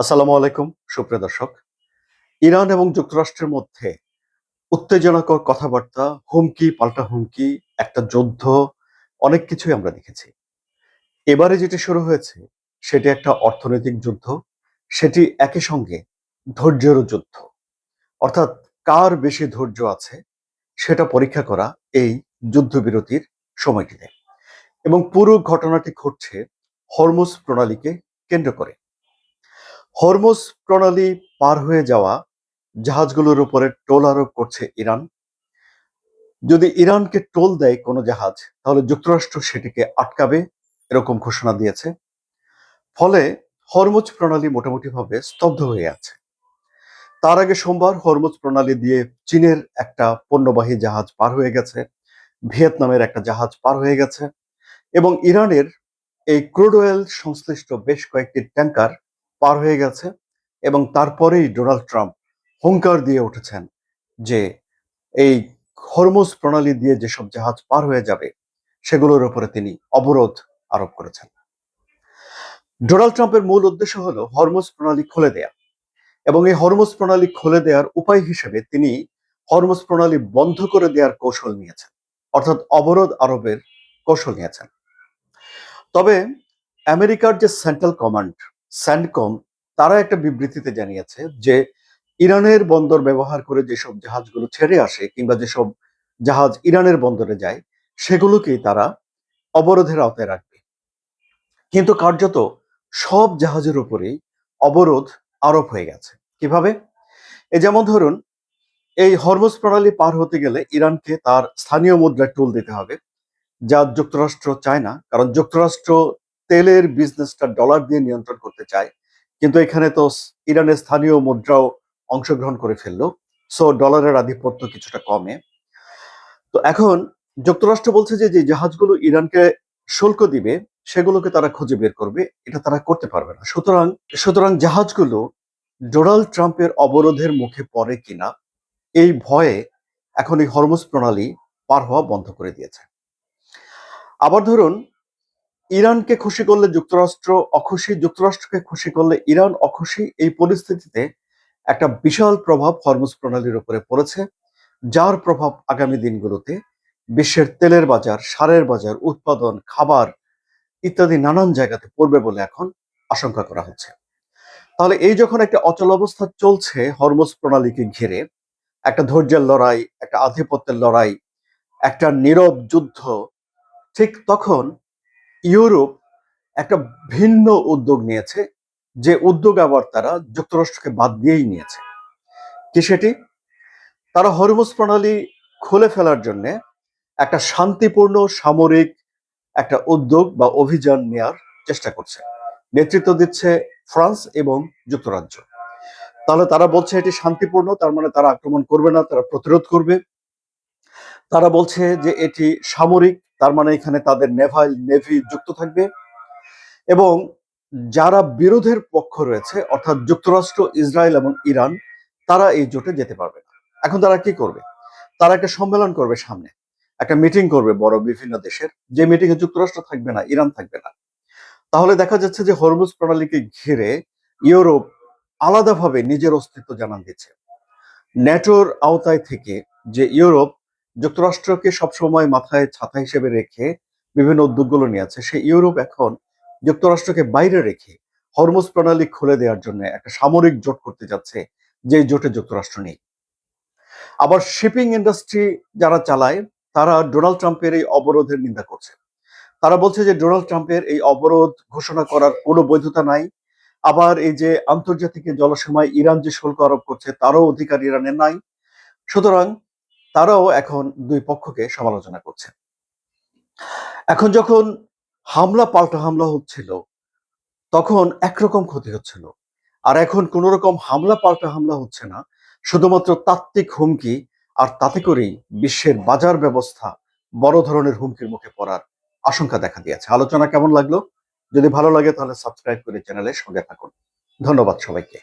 আসসালামু আলাইকুম সুপ্রিয় দর্শক। ইরান এবং যুক্তরাষ্ট্রের মধ্যে উত্তেজনাকর কথাবার্তা, হুমকি পাল্টা হুমকি, একটা যুদ্ধ, অনেক কিছুই আমরা দেখেছি। এবারে যেটি শুরু হয়েছে সেটি একটা অর্থনৈতিক যুদ্ধ, সেটি একই সঙ্গে ধৈর্যেরও যুদ্ধ। অর্থাৎ কার বেশি ধৈর্য আছে সেটা পরীক্ষা করা এই যুদ্ধবিরতির সময়টিতে। এবং পুরো ঘটনাটি ঘটছে হরমুজ প্রণালীকে কেন্দ্র করে। হরমুজ প্রণালী পার হয়ে যাওয়া জাহাজগুলোর উপরে টোল আরোপ করছে ইরান। যদি ইরানকে টোল দেয় কোনো জাহাজ, তাহলে যুক্তরাষ্ট্র সেটিকে আটকাবে, এরকম ঘোষণা দিয়েছে। ফলে হরমুজ প্রণালী মোটামুটিভাবে স্তব্ধ হয়ে আছে। তার আগে সোমবার হরমুজ প্রণালী দিয়ে চীনের একটা পণ্যবাহী জাহাজ পার হয়ে গেছে, ভিয়েতনামের একটা জাহাজ পার হয়ে গেছে, এবং ইরানের এই ক্রুড অয়েল সংশ্লিষ্ট বেশ কয়েকটি ট্যাঙ্কার পার হয়ে গেছে। এবং তারপরেই ডোনাল্ড ট্রাম্প হুঙ্কার দিয়ে উঠেছেন যে এই হরমুজ প্রণালী দিয়ে যেসব জাহাজ পার হয়ে যাবে সেগুলোর উপরে তিনি অবরোধ আরোপ করেছেন। ডোনাল্ড ট্রাম্পের মূল উদ্দেশ্য হলো হরমুজ প্রণালী খুলে দেয়া, এবং এই হরমুজ প্রণালী খুলে দেওয়ার উপায় হিসেবে তিনি হরমুজ প্রণালী বন্ধ করে দেওয়ার কৌশল নিয়েছেন, অর্থাৎ অবরোধ আরোপের কৌশল নিয়েছেন। তবে আমেরিকার যে সেন্ট্রাল কমান্ড, স্যান্ডকম, তারা একটা বিবৃতিতে জানিয়েছে যে ইরানের বন্দর ব্যবহার করে যেসব জাহাজগুলো ছেড়ে আসে কিংবা যেসব জাহাজ ইরানের বন্দরে যায় সেগুলোকেই তারা অবরোধের আওতায় রাখবে। কিন্তু কার্যত সব জাহাজের উপরেই অবরোধ আরোপ হয়ে গেছে। কিভাবে? যেমন ধরুন, এই হরমুজ প্রণালী পার হতে গেলে ইরানকে তার স্থানীয় মুদ্রায় টোল দিতে হবে, যা যুক্তরাষ্ট্র চায় না, কারণ যুক্তরাষ্ট্র তেলের বিজনেসটা ডলার দিয়ে নিয়ন্ত্রণ করতে চায়। কিন্তু এখানে তো ইরানের স্থানীয় মুদ্রাও অংশগ্রহণ করে ফেললো, সো ডলারের আধিপত্য কিছুটা কমে। তো এখন যুক্তরাষ্ট্র বলছে যে যে জাহাজগুলো ইরানকে শুল্ক দিবে সেগুলোকে তারা খুঁজে বের করবে, এটা তারা করতে পারবে না। সুতরাং জাহাজগুলো ডোনাল্ড ট্রাম্পের অবরোধের মুখে পড়ে কিনা এই ভয়ে এখন এই হরমুজ প্রণালী পার হওয়া বন্ধ করে দিয়েছে। আবার ধরুন, ইরানকে খুশি করলে যুক্তরাষ্ট্র অখুশি, যুক্তরাষ্ট্রকে খুশি করলে ইরান অখুশি। এই পরিস্থিতিতে একটা বিশাল প্রভাব হরমুজ প্রণালীর উপরে পড়েছে, যার প্রভাব আগামী দিনগুলোতে বিশ্বের তেলের বাজার, সারের বাজার, উৎপাদন, খাবার ইত্যাদি নানান জায়গাতে পড়বে বলে এখন আশঙ্কা করা হচ্ছে। তাহলে এই যখন একটা অচল অবস্থা চলছে হরমুজ প্রণালীকে ঘিরে, একটা ধৈর্যের লড়াই, একটা আধিপত্যের লড়াই, একটা নীরব যুদ্ধ, ঠিক তখন ইউরোপ একটা ভিন্ন উদ্যোগ নিয়েছে, যে উদ্যোগ আবার তারা যুক্তরাষ্ট্রকে বাদ দিয়েই নিয়েছে। কি সেটি? তারা হরমুজ প্রণালী খুলে ফেলার জন্য একটা শান্তিপূর্ণ সামরিক একটা উদ্যোগ বা অভিযান নেয়ার চেষ্টা করছে। নেতৃত্ব দিচ্ছে ফ্রান্স এবং যুক্তরাজ্য। তাহলে তারা বলছে এটি শান্তিপূর্ণ, তার মানে তারা আক্রমণ করবে না, তারা প্রতিরোধ করবে। তারা বলছে যে এটি সামরিক, তার মানে এখানে তাদের নেভি যুক্ত থাকবে। এবং যারা বিরোধের পক্ষ রয়েছে, অর্থাৎ যুক্তরাষ্ট্র, ইসরায়েল এবং ইরান, তারা এই জোটে যেতে পারবে না। এখন তারা কি করবে? তারা একটা সম্মেলন করবে, সামনে একটা মিটিং করবে বড় বিভিন্ন দেশের, যে মিটিং এ যুক্তরাষ্ট্র থাকবে না, ইরান থাকবে না। তাহলে দেখা যাচ্ছে যে হরমুজ প্রণালীকে ঘিরে ইউরোপ আলাদাভাবে নিজের অস্তিত্ব জানান দিচ্ছে। ন্যাটোর আওতায় থেকে যে ইউরোপ যুক্তরাষ্ট্রকে সবসময় মাথায় ছাতা হিসেবে রেখে বিভিন্ন উদ্যোগগুলো নিয়েছে, সেই ইউরোপ এখন যুক্তরাষ্ট্রকে বাইরে রেখে হরমুজ প্রণালী খুলে দেওয়ার জন্য একটা সামরিক জোট করতে যাচ্ছে, যে জোটে যুক্তরাষ্ট্র নেই। আবার শিপিং ইন্ডাস্ট্রি যারা চালায়, তারা ডোনাল্ড ট্রাম্পের এই অবরোধের নিন্দা করছে। তারা বলছে যে ডোনাল্ড ট্রাম্পের এই অবরোধ ঘোষণা করার কোনো বৈধতা নাই। আবার এই যে আন্তর্জাতিক জলসীমায় ইরান যে শুল্ক আরোপ করছে, তারও অধিকার ইরানের নাই। সুতরাং তারাও এখন দুই পক্ষকে সমালোচনা করছে। এখন যখন হামলা পাল্টা হামলা হচ্ছিল, তখন একরকম ক্ষতি হচ্ছিল। আর এখন কোন রকম হামলা পাল্টা হামলা হচ্ছে না, শুধুমাত্র তাত্ত্বিক হুমকি। আর তাতে করেই বিশ্বের বাজার ব্যবস্থা বড় ধরনের হুমকির মুখে পড়ার আশঙ্কা দেখা দিয়েছে। আলোচনা কেমন লাগলো? যদি ভালো লাগে তাহলে সাবস্ক্রাইব করে চ্যানেলের সঙ্গে থাকুন। ধন্যবাদ সবাইকে।